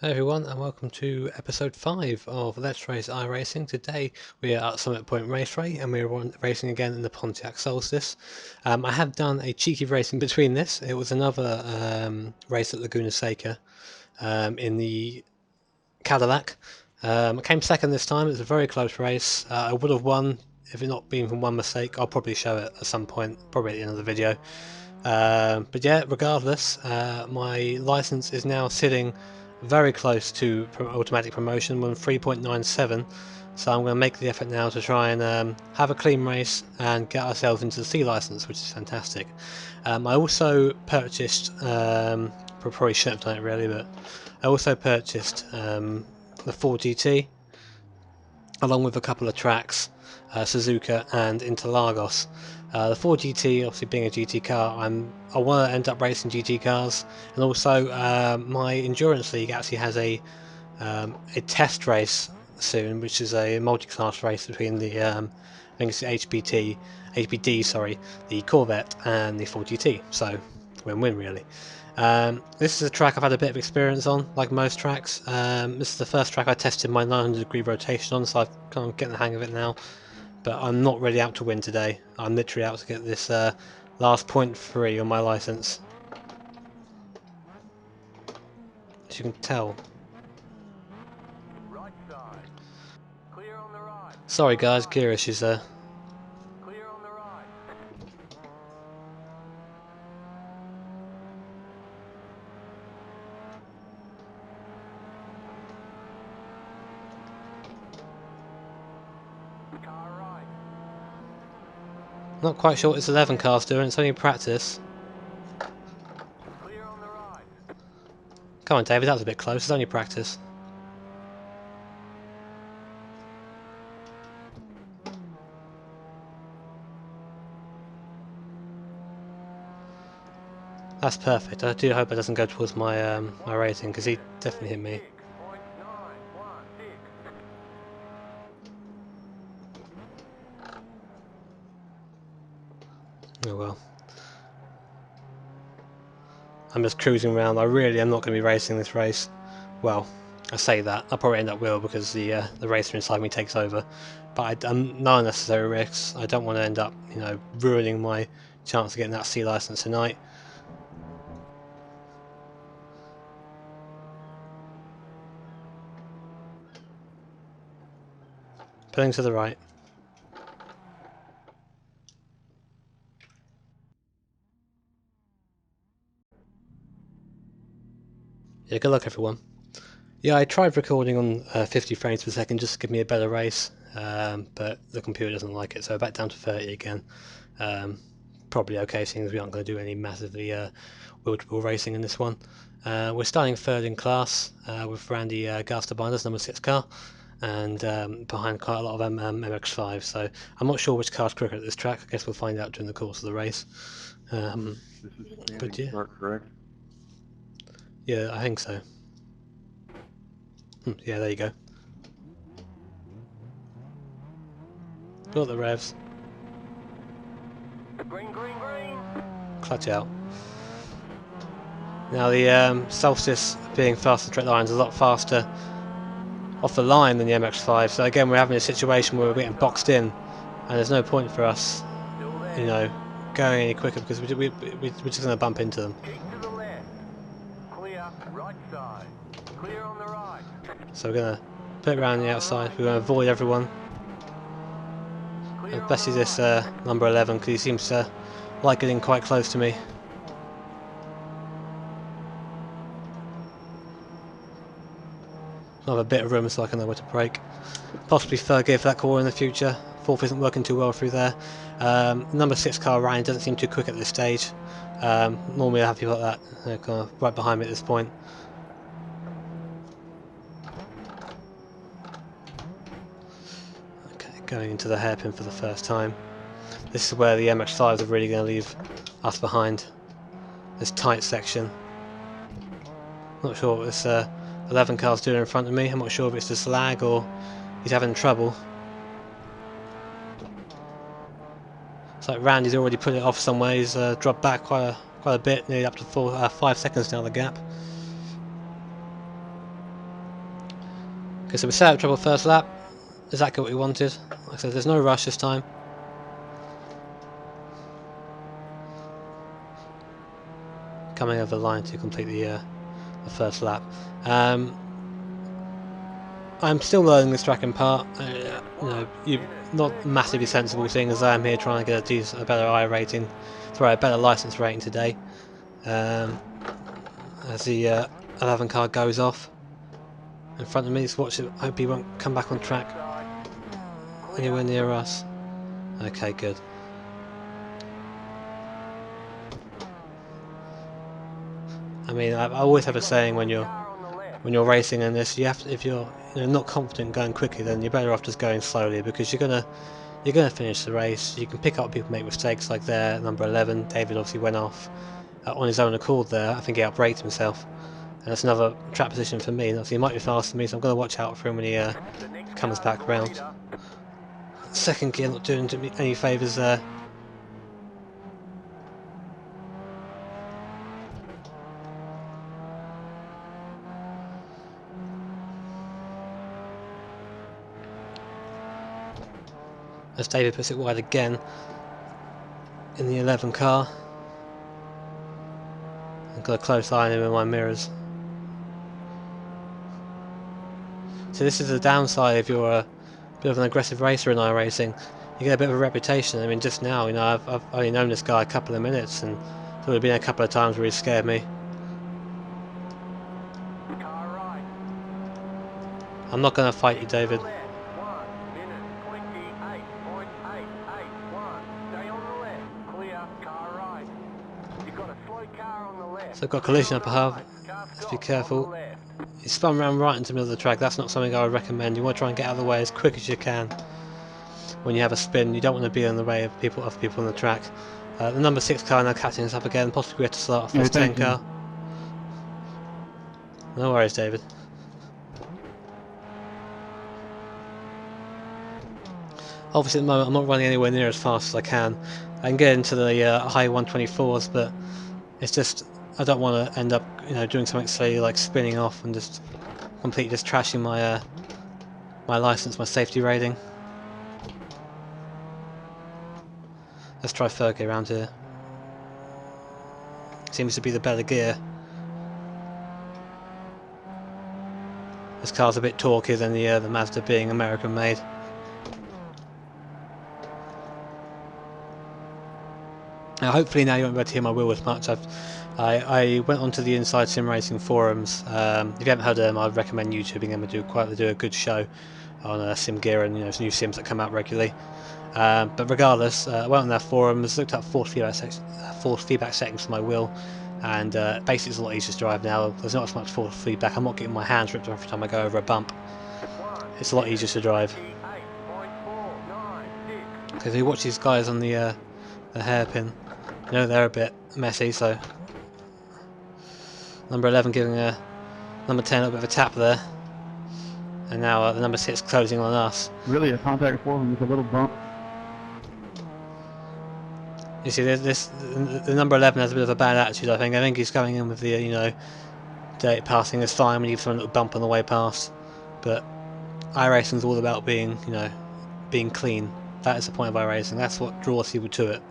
Hey everyone, and welcome to episode 5 of Let's Race iRacing. Today we are at Summit Point Raceway and we are racing again in the Pontiac Solstice. I have done a cheeky race in between this. It was another race at Laguna Seca in the Cadillac. I came second this time. It was a very close race. I would have won if it not been from one mistake. I'll probably show it at some point, probably at the end of the video. But yeah, regardless, my license is now sitting very close to automatic promotion. We're on 3.97, so I'm going to make the effort now to try and have a clean race and get ourselves into the C license, which is fantastic. I also purchased, probably shouldn't have done it really, but I also purchased the 4GT along with a couple of tracks, Suzuka and Interlagos. The 4GT, obviously being a GT car, I want to end up racing GT cars, and also my Endurance League actually has a test race soon, which is a multi-class race between the I think it's the HPD, sorry, the Corvette and the 4GT. So win-win really. This is a track I've had a bit of experience on, like most tracks. This is the first track I tested my 900-degree rotation on, so I've kind of getting the hang of it now. But I'm not really out to win today. I'm literally out to get this last 0.3 on my license. As you can tell. Right side. Clear on the right. Sorry guys, gear issues there. Clear on the right. Car right. Not quite sure what this 11 car's doing, it's only practice. Clear on the right. Come on David, that was a bit close, it's only practice. That's perfect. I do hope it doesn't go towards my my rating, because he definitely hit me. 6.916. Oh well. I'm just cruising around. I really am not going to be racing this race. Well, I say that. I'll probably end up will because the racer inside me takes over. But I'm no unnecessary risks. I don't want to end up, ruining my chance of getting that C license tonight. Pulling to the right. Yeah, good luck everyone. Yeah, I tried recording on 50 frames per second just to give me a better race, but the computer doesn't like it, so back down to 30 again. Probably okay, seeing as we aren't going to do any massively wheel-to-wheel racing in this one. We're starting third in class with Randy Gaster behind us, number 6 car, and behind quite a lot of MX5, so I'm not sure which car's quicker at this track. I guess we'll find out during the course of the race. This is But yeah. start, correct? Yeah, I think so. Yeah, there you go. Got the revs. Green, green, green. Clutch out. Now the Solstice being fast on straight lines is a lot faster off the line than the MX5, so again we're having a situation where we're getting boxed in and there's no point for us, going any quicker because we're just going to bump into them. Keep to the left. Clear. Right side. Clear on the right. So we're going to put it around the outside, we're going to avoid everyone, especially this number 11 because he seems to like getting quite close to me. I'll have a bit of room so I can know where to brake. Possibly third gear for that corner in the future. Fourth isn't working too well through there. Number 6 car Ryan doesn't seem too quick at this stage. Normally I have people like that kind of right behind me at this point. Okay, going into the hairpin for the first time. This is where the MX-5s are really going to leave us behind. This tight section. Not sure what this 11 car's doing in front of me. I'm not sure if it's just lag or he's having trouble. It's like Randy's already put it off somewhere. He's dropped back quite a bit, nearly up to 5 seconds now the gap. Okay, so we set up trouble first lap. Exactly what we wanted. Like I said, there's no rush this time. Coming over the line to complete the first lap. I'm still learning this track in part. You're not massively sensible, seeing as I am here trying to get a better I rating, a better license rating today. As the 11 car goes off in front of me, just watch it. Hope he won't come back on track anywhere near us. Okay, good. I mean, I always have a saying when you're racing in this, you have to, if you're not confident going quickly, then you're better off just going slowly, because you're gonna finish the race. You can pick up people make mistakes like there, number 11. David obviously went off on his own accord there. I think he outbraked himself, and that's another trap position for me. Obviously, he might be faster than me, so I'm gonna watch out for him when he comes back round. Second gear not doing me any favours there. As David puts it wide again in the 11 car. I've got a close eye on him in my mirrors. So this is the downside if you're a bit of an aggressive racer in iRacing. You get a bit of a reputation. I mean, just now, I've only known this guy a couple of minutes, and there would have been a couple of times where he scared me. I'm not going to fight you, David. So I've got a collision up ahead. Let's be careful. He spun around right into the middle of the track. That's not something I would recommend. You want to try and get out of the way as quick as you can. When you have a spin, you don't want to be in the way of people on the track. The number 6 car now catching us up again. Possibly we have to start off this 10 car. No worries, David. Obviously at the moment I'm not running anywhere near as fast as I can. I can get into the high 124s, but it's just I don't want to end up doing something silly like spinning off and just completely trashing my my license, my safety rating. Let's try third gear around here. Seems to be the better gear. This car's a bit torquier than the Mazda, being American made. Now, hopefully now you won't be able to hear my wheel as much. I went onto the Inside Sim Racing forums. If you haven't heard of them, I'd recommend YouTubing them. They do a good show on sim gear and new sims that come out regularly. But regardless, I went on their forums, looked up force feedback settings for my wheel, and basically it's a lot easier to drive now. There's not as much force feedback. I'm not getting my hands ripped off every time I go over a bump. It's a lot easier to drive. Because if you watch these guys on the hairpin, they're a bit messy. So number 11 giving number 10 a little bit of a tap there, and now the number 6 closing on us. Really, a contact form with a little bump. You see, the number 11 has a bit of a bad attitude. I think he's going in with the passing is fine. We need some little bump on the way past, but iRacing is all about being being clean. That is the point of iRacing. That's what draws people to it.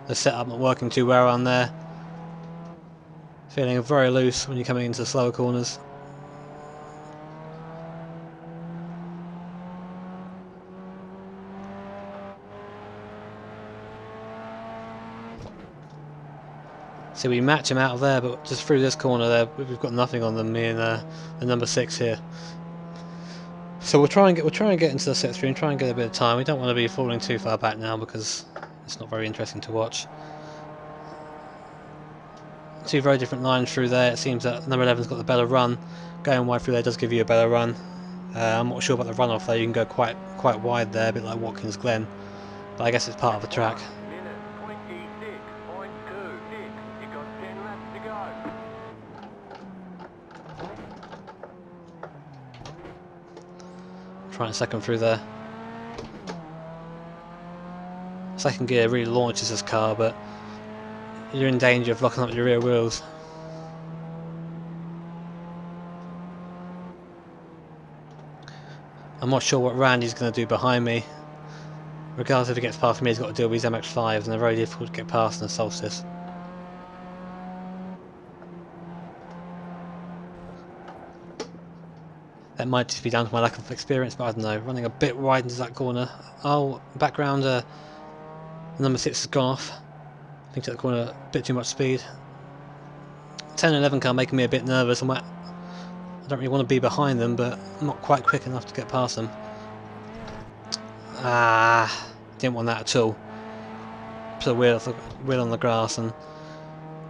The setup not working too well on there. Feeling very loose when you're coming into the slower corners. So we match him out of there, but just through this corner there, we've got nothing on them. Me and the number 6 here. So we'll try and get into the 6th and try and get a bit of time. We don't want to be falling too far back now because it's not very interesting to watch. Two very different lines through there. It seems that number 11's got the better run. Going wide through there does give you a better run. I'm not sure about the runoff though. You can go quite wide there, a bit like Watkins Glen, but I guess it's part of the track. Trying second through there. Second gear really launches this car, but you're in danger of locking up your rear wheels. I'm not sure what Randy's going to do behind me. Regardless if he gets past me, he's got to deal with these MX-5s, and they're very difficult to get past in the Solstice. That might just be down to my lack of experience, but I don't know. Running a bit wide into that corner. Oh, background, number 6 has gone off. I think at the corner, a bit too much speed. 10 and 11 car making me a bit nervous. I don't really want to be behind them, but I'm not quite quick enough to get past them. Ah, didn't want that at all. Put a wheel on the grass and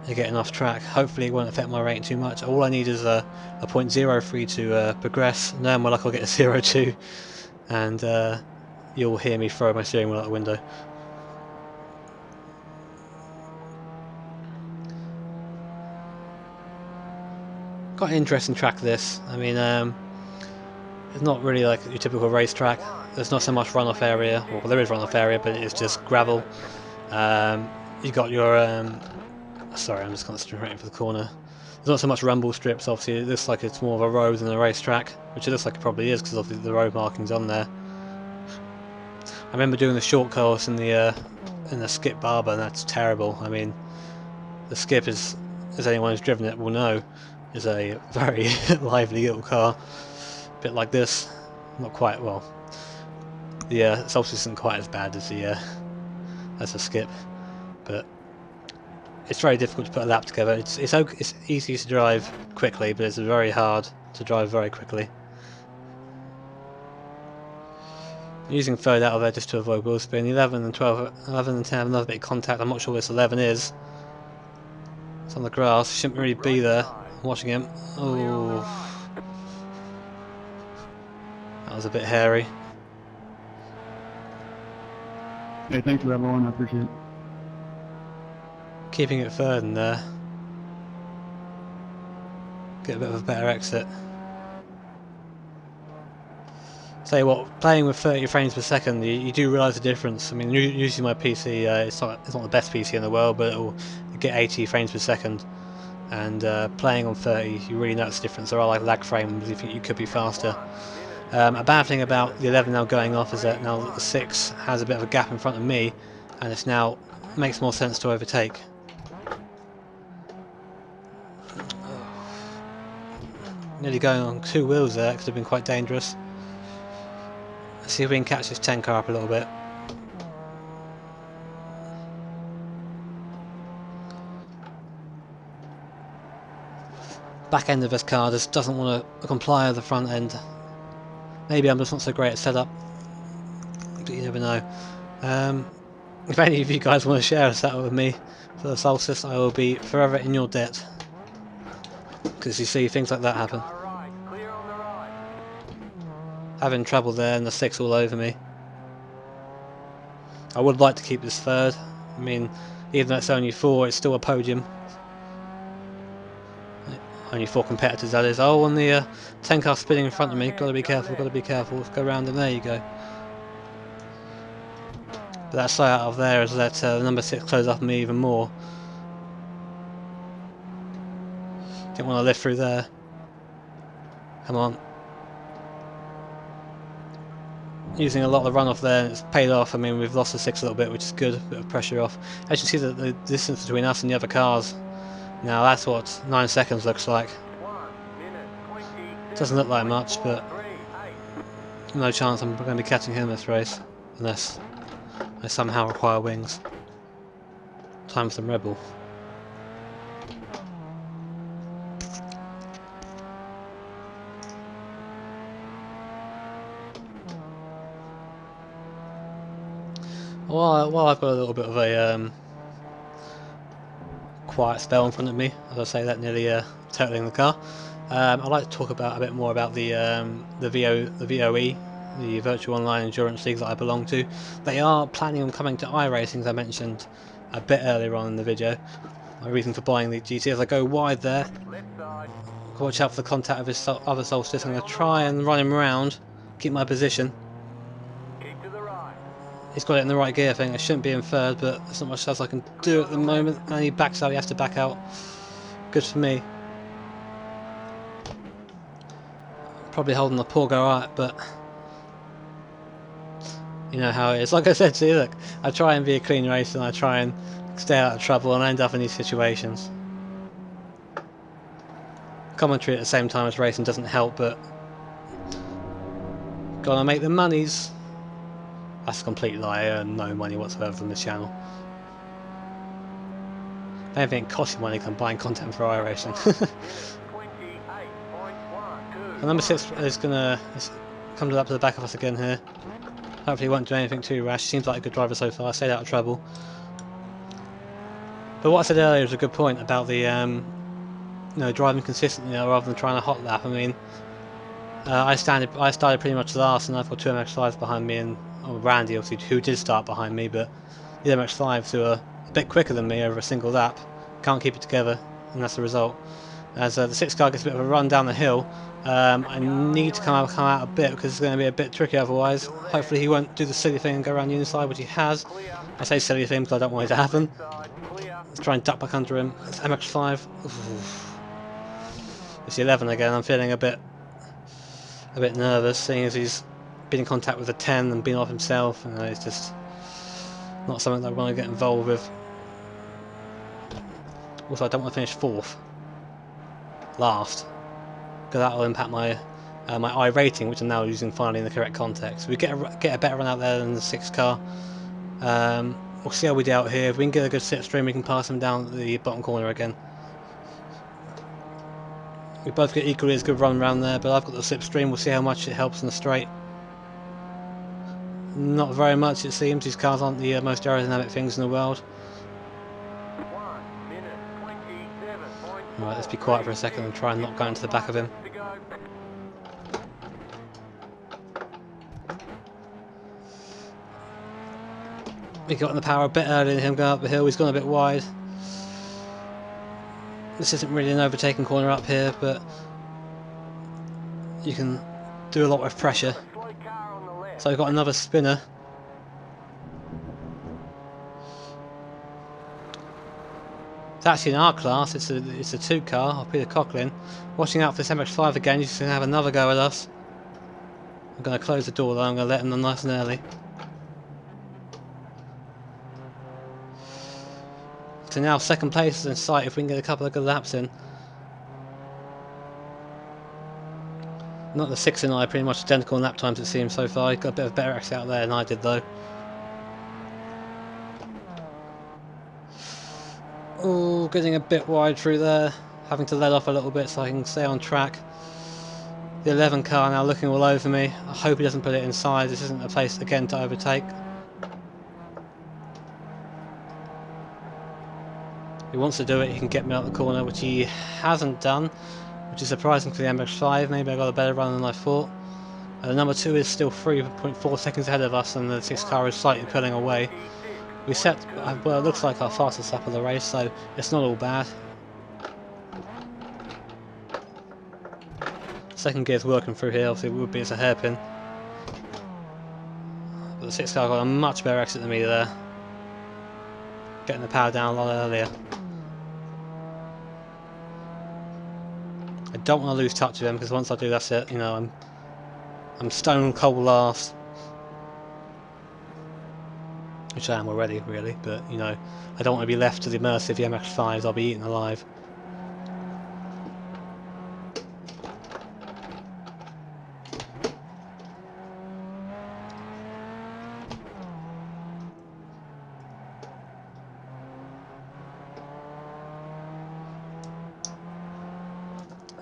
they're getting off track. Hopefully it won't affect my rating too much. All I need is a .03 to progress. No, more luck I'll get a 0.2 and you'll hear me throw my steering wheel out the window. Quite an interesting track this. I mean, it's not really like your typical racetrack. There's not so much runoff area. Well, there is runoff area, but it's just gravel. You got your sorry, I'm just concentrating for the corner. There's not so much rumble strips. Obviously, it looks like it's more of a road than a racetrack, which it looks like it probably is because obviously the road markings on there. I remember doing the short course in the skip barber, and that's terrible. I mean, the skip is, as anyone who's driven it will know, is a very lively little car. A bit like this, not quite well. The Solstice isn't quite as bad as the skip, but it's very difficult to put a lap together. It's easy to drive quickly, but it's very hard to drive very quickly. Using third out of there just to avoid wheel spin. 11 and 12, 11 and 10 have another bit of contact. I'm not sure what this 11 is. It's on the grass. Shouldn't really be there. I'm watching him. Oh, that was a bit hairy. Hey, thanks for that, Lauren. I appreciate it. Keeping it third in there. Get a bit of a better exit. Tell you what, playing with 30 frames per second, you do realise the difference. I mean, using my PC, it's not the best PC in the world, but it'll get 80 frames per second. And playing on 30, you really notice the difference. There are like lag frames. You think you could be faster. A bad thing about the 11 now going off is that now the 6 has a bit of a gap in front of me, and it's now makes more sense to overtake. Nearly going on 2 wheels there, could have been quite dangerous. Let's see if we can catch this 10 car up a little bit. Back end of this car just doesn't want to comply with the front end. Maybe I'm just not so great at setup, but you never know. If any of you guys want to share a setup with me for the Solstice, I will be forever in your debt. Because you see things like that happen. Having trouble there and the 6 all over me. I would like to keep this third. I mean, even though it's only 4, it's still a podium. Only 4 competitors, that is. Oh, and the 10 car spinning in front of me. Gotta be careful, gotta be careful. Let's go round and there you go. But that sight out of there is that the number 6 close up on me even more. Didn't want to lift through there. Come on. Using a lot of runoff there, and it's paid off. I mean, we've lost the 6 a little bit, which is good. A bit of pressure off. As you see, the distance between us and the other cars. Now that's what 9 seconds looks like. Doesn't look like much, but no chance I'm going to be catching him this race, unless I somehow require wings. Time for some Red Bull. While I've got a little bit of a quiet spell in front of me, as I say that, nearly totaling the car, I'd like to talk a bit more about the VOE, the Virtual Online Endurance League that I belong to. They are planning on coming to iRacing, as I mentioned a bit earlier on in the video. My reason for buying the GT, as I go wide there, watch out for the contact of his other Solstice. I'm going to try and run him around, keep my position. He's got it in the right gear, I think. I shouldn't be in third, but there's not much else I can do at the moment. And he backs out, he has to back out. Good for me. Probably holding the poor guy up, but you know how it is. Like I said to you, look, I try and be a clean racer and I try and stay out of trouble and I end up in these situations. Commentary at the same time as racing doesn't help, but gotta make the monies. That's a complete lie. I earn no money whatsoever from this channel. If anything, it costs you money because I'm buying content for iRacing. And number 6 is gonna come up to the back of us again here. Hopefully he won't do anything too rash. Seems like a good driver so far, stayed out of trouble. But what I said earlier was a good point about the you know, driving consistently rather than trying to hot lap. I mean, I started pretty much last, and I've got two MX-5s behind me, and Randy obviously, who did start behind me, but the MX-5s who are a bit quicker than me over a single lap can't keep it together, and that's the result. As the 6 car gets a bit of a run down the hill, I need to come out a bit because it's going to be a bit tricky otherwise. Hopefully he won't do the silly thing and go around the inside, which he has. I say silly thing because I don't want it to happen. Let's try and duck back under him. It's MX-5. Oof. It's the 11 again. I'm feeling a bit nervous, seeing as he's been in contact with the 10 and been off himself. And it's just not something that I want to get involved with. Also, I don't want to finish 4th. Last, because that will impact my my iRating, which I'm now using finally in the correct context. We get a better run out there than the 6 car. We'll see how we do out here. If we can get a good slipstream, we can pass him down the bottom corner again. We both get equally as good run around there, but I've got the slipstream. We'll see how much it helps in the straight. Not very much, it seems. These cars aren't the most aerodynamic things in the world. Right, let's be quiet for a second and try and not go into the back of him. We got in the power a bit earlier than him going up the hill. He's gone a bit wide. This isn't really an overtaking corner up here, but you can do a lot with pressure. So I've got another spinner. It's actually in our class. It's a 2 car. I'll Peter Coughlin. Watching out for this MX-5 again. He's going to have another go at us. I'm going to close the door though. I'm going to let him in nice and early. So now 2nd place is in sight if we can get a couple of good laps in. Not the 6 and I, pretty much identical in lap times it seems so far. He got a bit of a better exit out there than I did though. Oh, getting a bit wide through there. Having to let off a little bit so I can stay on track. The 11 car now looking all over me. I hope he doesn't put it inside. This isn't a place again to overtake. If he wants to do it, he can get me out the corner, which he hasn't done, which is surprising for the MX-5. Maybe I got a better run than I thought. The number 2 is still 3.4 seconds ahead of us, and the 6 car is slightly pulling away. We set, well, it looks like our fastest lap of the race, so it's not all bad. 2nd gear's working through here, obviously it would be as a hairpin. But the 6 car got a much better exit than me there. Getting the power down a lot earlier. I don't want to lose touch of him, because once I do, that's it. You know, I'm stone cold last. Which I am already, really, but you know, I don't want to be left to the mercy of the MX-5s. I'll be eaten alive.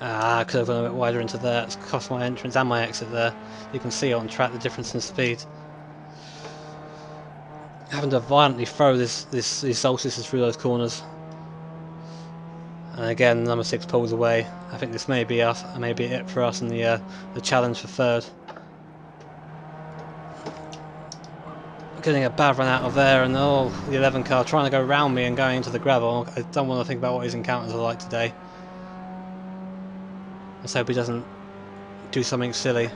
I could have gone a bit wider into there. It's cost my entrance and my exit there. You can see on track the difference in speed. Having to violently throw these Solstices through those corners. And again, number 6 pulls away. I think this may be us, maybe it for us in the challenge for 3rd. Getting a bad run out of there, and oh, the 11 car trying to go around me and going into the gravel. I don't want to think about what his encounters are like today. Let's hope he doesn't do something silly.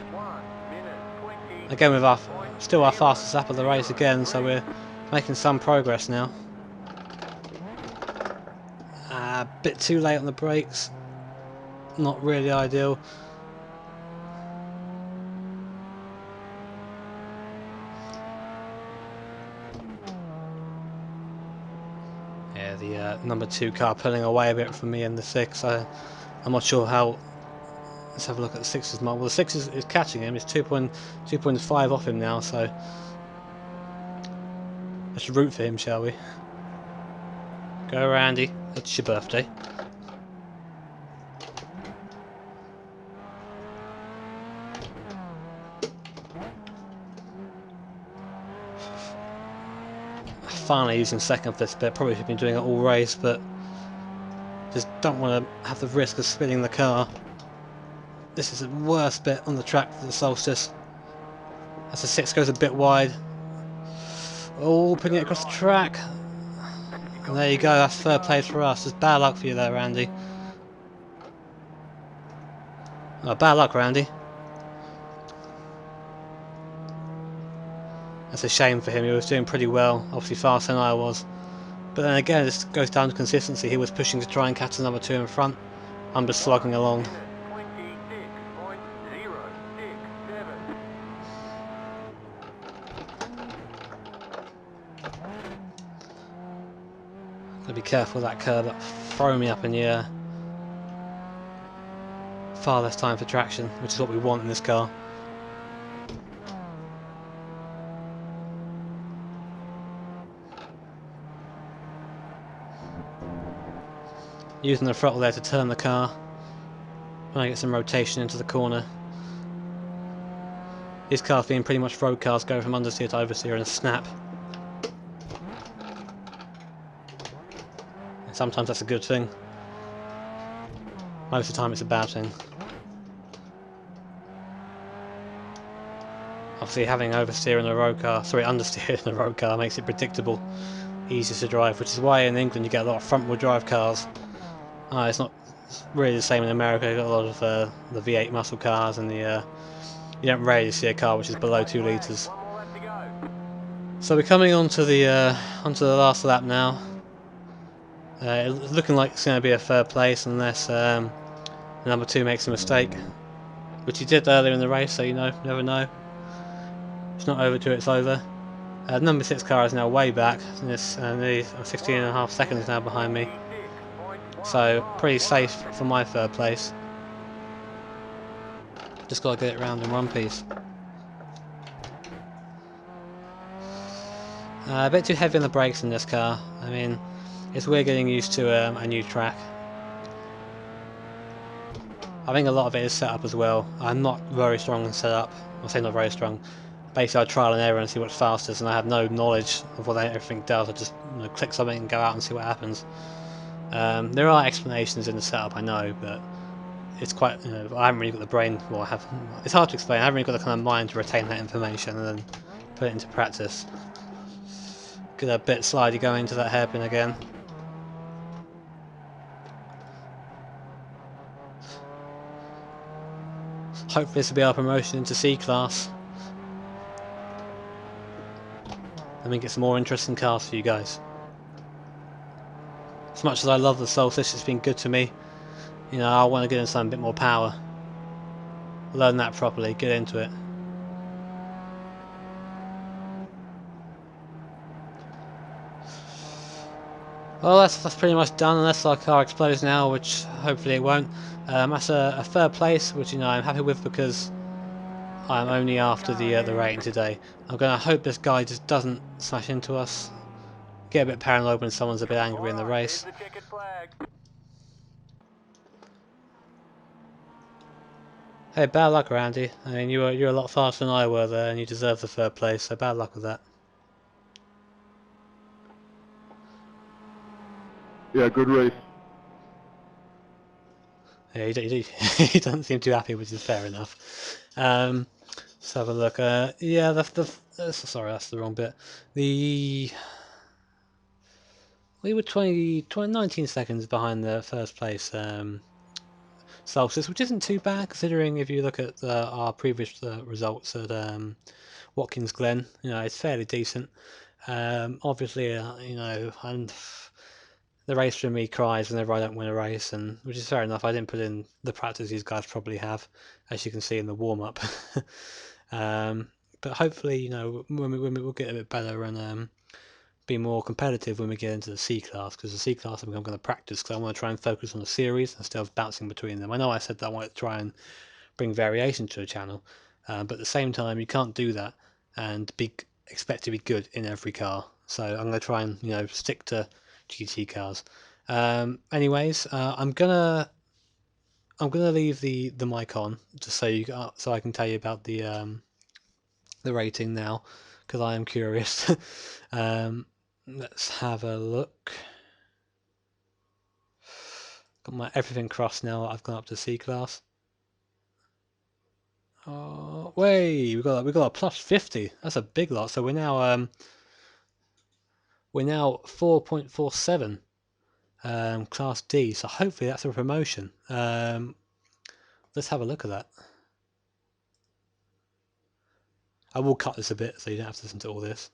Again with our Still our fastest lap of the race again, so we're making some progress now. A bit too late on the brakes. Not really ideal. Yeah, the number 2 car pulling away a bit from me in the 6. I'm not sure how. Let's have a look at the 6's mark. Well, the 6 is catching him. It's 2.5 off him now, so let's root for him, shall we? Go, Randy. It's your birthday. Finally using second for this bit. Probably should have been doing it all race, but just don't want to have the risk of spinning the car. This is the worst bit on the track for the Solstice. As the 6 goes a bit wide. Oh, putting it across the track. And there you go, that's third place for us. It's bad luck for you there, Randy. Oh, bad luck, Randy. That's a shame for him, he was doing pretty well, obviously faster than I was. But then again, this goes down to consistency. He was pushing to try and catch the number 2 in front. I'm just slogging along. 26.067. Gotta be careful with that curb, that throw me up in the air. Far less time for traction, which is what we want in this car. Using the throttle there to turn the car. Trying to get some rotation into the corner. These cars being pretty much road cars, go from understeer to oversteer in a snap. And sometimes that's a good thing. Most of the time it's a bad thing. Obviously having oversteer in a road car, sorry, understeer in a road car makes it predictable, easier to drive, which is why in England you get a lot of front wheel drive cars. It's not really the same in America. You've got a lot of the V8 muscle cars, and you don't rarely see a car which is below 2 litres. One more lap to go. So we're coming onto the last lap now. It's looking like it's going to be a third place unless number 2 makes a mistake, which he did earlier in the race. So you never know. It's not over till it's over. Number 6 car is now way back, and it's nearly 16.5 seconds now behind me. So pretty safe for my third place. Just got to get it round in one piece. A bit too heavy on the brakes in this car. I mean, it's weird getting used to a new track. I think a lot of it is set up as well. I'm not very strong in setup. I'll say not very strong. Basically I trial and error and see what's fastest, and I have no knowledge of what everything does. I just click something and go out and see what happens. There are explanations in the setup, I know, but it's quite, I haven't really got the brain, well, it's hard to explain. I haven't really got the kind of mind to retain that information and then put it into practice. Get a bit slidey going into that hairpin again. Hopefully this will be our promotion into C class. Let me get some more interesting cars for you guys. As much as I love the Solstice, it's been good to me. I want to get in some bit more power. Learn that properly, get into it. Well, that's pretty much done, unless our car explodes now, which hopefully it won't. That's a third place, which I'm happy with because I'm only after the rating today. I'm going to hope this guy just doesn't smash into us. Get a bit paranoid when someone's a bit angry in the race. Here's the checkered flag. Hey, bad luck, Randy. I mean, you're a lot faster than I were there, and you deserve the third place. So bad luck with that. Yeah, good race. Yeah, he doesn't seem too happy, which is fair enough. Let's have a look. Yeah, sorry, that's the wrong bit. We were 19 seconds behind the first place Solstice, which isn't too bad considering if you look at our previous results at Watkins Glen. You know, it's fairly decent. Obviously, you know, and the race for me cries whenever I don't win a race, and which is fair enough. I didn't put in the practice these guys probably have, as you can see in the warm up. But hopefully, you know, when we will get a bit better and be more competitive when we get into the C class, because the C class I'm going to practice because I want to try and focus on the series instead of bouncing between them. I know I said that I wanted to try and bring variation to the channel, but at the same time you can't do that and expect to be good in every car. So I'm going to try and, you know, stick to GT cars. Anyways, I'm gonna leave the mic on just so so I can tell you about the rating now, because I am curious. Let's have a look. Got my everything crossed now. I've gone up to C class. Oh, wait, we got a plus 50. That's a big lot. So we're now 4.47 class D. So hopefully that's a promotion. Let's have a look at that. I will cut this a bit so you don't have to listen to all this.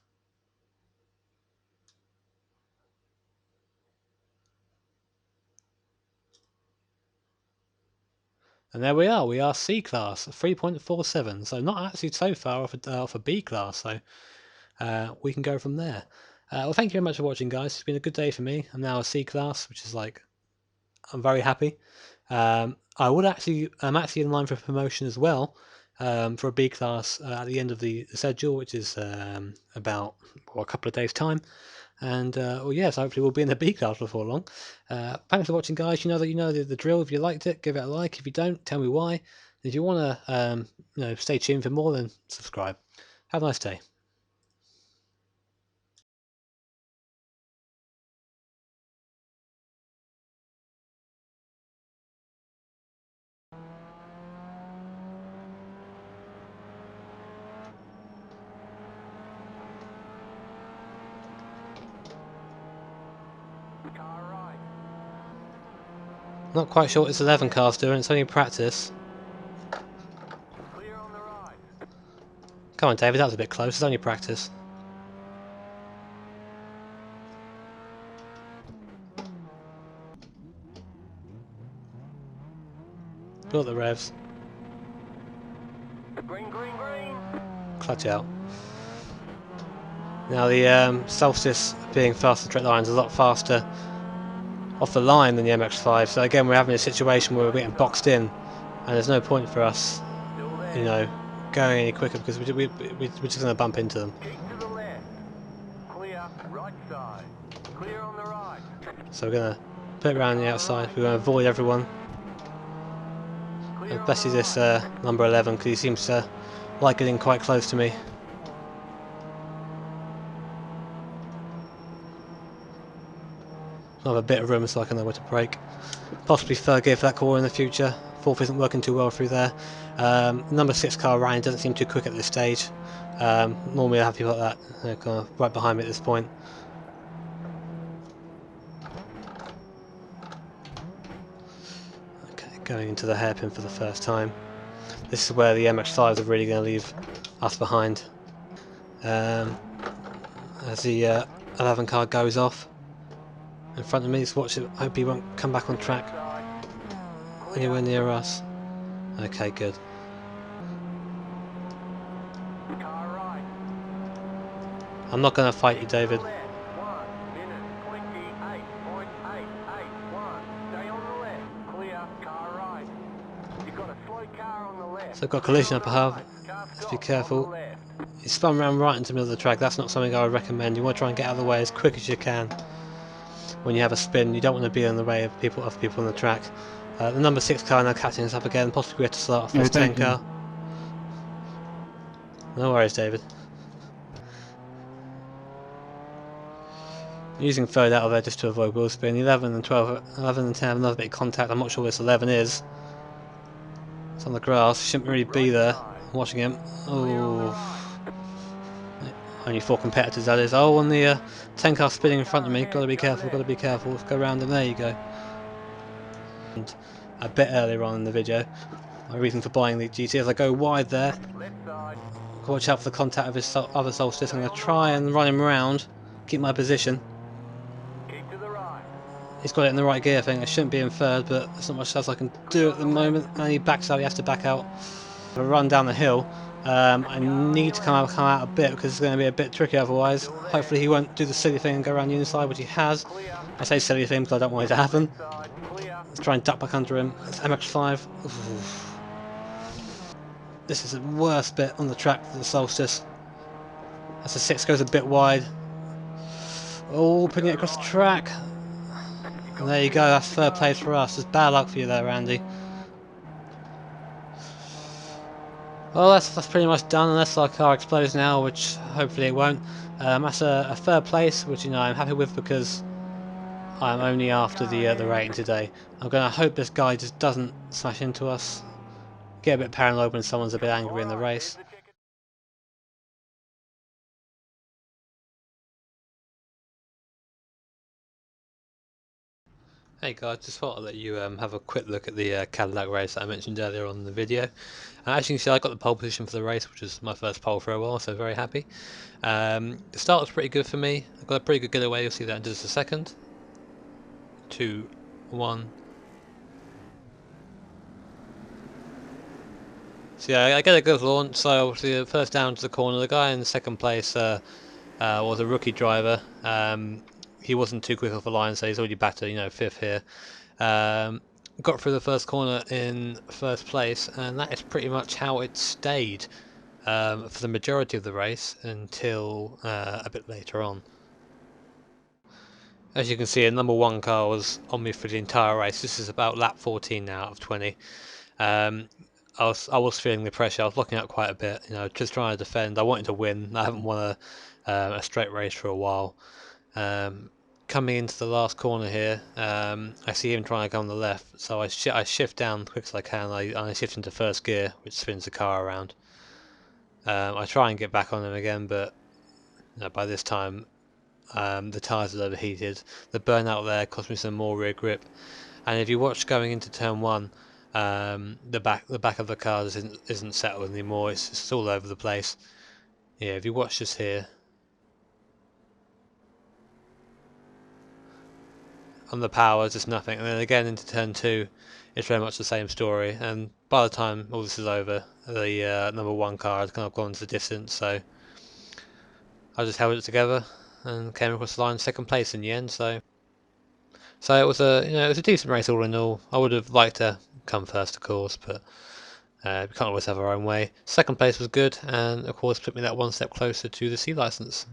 And there we are C class, 3.47, so not actually so far off a B class, so we can go from there. Well, thank you very much for watching, guys. It's been a good day for me. I'm now a C class, which is like, I'm very happy. I'm actually in line for promotion as well, for a B class at the end of the schedule, which is about a couple of days' time. And well, yes, hopefully we'll be in the B class before long. Thanks for watching, guys. You know the drill. If you liked it, give it a like. If you don't, tell me why. If you want to you know, stay tuned for more, then subscribe. Have a nice day. Car right. Not quite sure what this 11 car's doing. It's only practice. Clear on the right. Come on, David. That was a bit close. It's only practice. Built the revs. Green, green, green. Clutch out. Now the Solstice being faster straight lines is a lot faster off the line than the MX-5. So again, we're having a situation where we're getting boxed in, and there's no point for us, Still there. you know, going any quicker because we're just going to bump into them. Keep to the left. Clear, right side. Clear on the right. So we're going to put it around the outside. We're going to avoid everyone, Clear on especially the this right. number 11, because he seems to like getting quite close to me. I'll have a bit of room so I can know where to brake. Possibly third gear for that corner in the future. Fourth isn't working too well through there. Number 6 car Ryan doesn't seem too quick at this stage. Normally I have people like that. They're kind of right behind me at this point. Okay, going into the hairpin for the first time. This is where the MX-5s are really going to leave us behind. As the 11 car goes off in front of me, just watch it. Hope he won't come back on track Side. anywhere near us. Okay, good. Car right. I'm not going to fight you, David. Left. 1 minute 28.881. Stay on the left. Clear. Car right. You've got a slow car on the left. So I've got a collision up above. Car Let's be stopped careful. on the left. He spun around right into the middle of the track. That's not something I would recommend. You want to try and get out of the way as quick as you can. When you have a spin, you don't want to be in the way of other people on the track. The number 6 car now catching us up again. Possibly we have to start off this 10 car. No worries, David. Using third out of there just to avoid wheel spin. 11 and 12, 11 and 10 have another bit of contact. I'm not sure where this 11 is. It's on the grass. Shouldn't really be there. I'm watching him. Oh. Only 4 competitors, that is. Oh, and the 10 car spinning in front of me. Gotta be careful, gotta be careful. Let's go around him. There you go. And a bit earlier on in the video. My reason for buying the GT. As I go wide there, Left side. watch out for the contact of his other Solstice. I'm going to try and run him round, keep my position. Keep to the right. He's got it in the right gear, I think. I shouldn't be in third, but there's not much else I can do at the moment. And he backs out, he has to back out. To run down the hill. I need to come out a bit because it's going to be a bit tricky otherwise. Hopefully he won't do the silly thing and go around the inside, which he has. Clear. I say silly thing because I don't want it to happen. Left side. Clear. Let's try and duck back under him. It's MX5. Oof. This is the worst bit on the track for the Solstice. As the 6 goes a bit wide. Oh, putting it across the track. And there you go, that's third place for us. It's bad luck for you there, Randy. Well, that's pretty much done, unless our car explodes now, which hopefully it won't. That's a third place, which I'm happy with because I'm only after the rating today. I'm going to hope this guy just doesn't smash into us. Get a bit paranoid when someone's a bit angry in the race. Hey guys, just thought I'd let you have a quick look at the Cadillac race that I mentioned earlier on in the video. As you can see, I got the pole position for the race, which was my first pole for a while, so very happy. The start was pretty good for me. I got a pretty good getaway, you'll see that in just a second. 2, 1. So yeah, I get a good launch, so obviously the first down to the corner, the guy in second place was a rookie driver. He wasn't too quick off the line, so he's already back to 5th here. Got through the first corner in first place, and that is pretty much how it stayed for the majority of the race until a bit later on. As you can see, a number 1 car was on me for the entire race. This is about lap 14 now out of 20. I was feeling the pressure. I was looking out quite a bit, just trying to defend. I wanted to win. I haven't won a straight race for a while. Coming into the last corner here, I see him trying to go on the left, so I shift down as quick as I can. I shift into first gear, which spins the car around. I try and get back on him again, but by this time the tyres had overheated. The burnout there cost me some more rear grip, and if you watch going into turn 1, the back of the car isn't settled anymore. It's all over the place. Yeah, if you watch this here. On the power, just nothing, and then again into turn 2, it's very much the same story. And by the time all this is over, the number 1 car had kind of gone to the distance, so I just held it together and came across the line second place in the end. So it was a decent race all in all. I would have liked to come first, of course, but we can't always have our own way. Second place was good, and of course put me that one step closer to the C license.